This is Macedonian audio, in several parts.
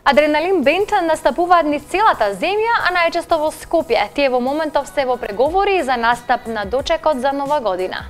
Адреналин Бенд настапуваат низ целата земја, а најчесто во Скопје. Тие во моментов се во преговори за настап на дочекот за Нова година.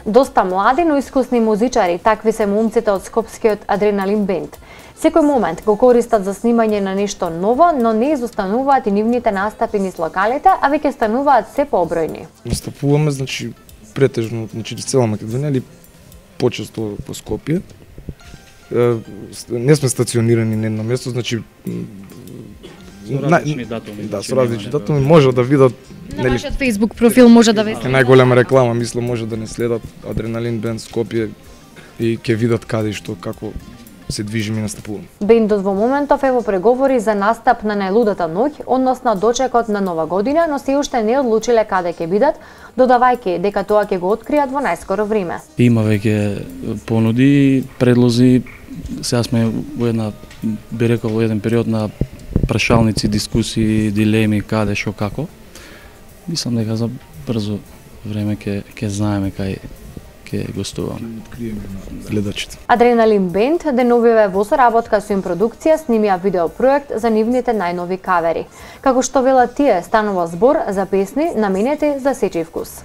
Доста млади, но искусни музичари, такви се момците од скопскиот Адреналин Бенд. Секој момент го користат за снимање на нешто ново, но не изостануваат и нивните настапи низ локалите, а веќе стануваат се пообројни. Настапуваме, претежно, цела Македонија или почесто по Скопје. Не сме стационирани на едно место, со различни датуми. Да, со различни датуми може да видат. На вашиот Facebook профил може да весите. Најголема реклама, мислам, може да не следат Адреналин Бенд Скопје и ќе видат каде и што, како се движиме и настапуваме. Бендот во моментов е во преговори за настап на најлудата ноќ, односно дочекот на Нова година, но се уште не одлучиле каде ќе бидат, додавајќи дека тоа ќе го откријат во најскоро време. Има веќе понуди, предлози. Сега сме во една, би рекол, во еден период на прашалници, дискусии, дилеми, каде, шо, како. Мислам дека за брзо време ќе знаеме кај ќе гостуваме. Откриеме на гледачите. Адреналин Бенд деновиве во соработка со им продукција снимија видеопроект за нивните најнови кавери. Како што велат тие, станува збор за песни наменети за сечи вкус.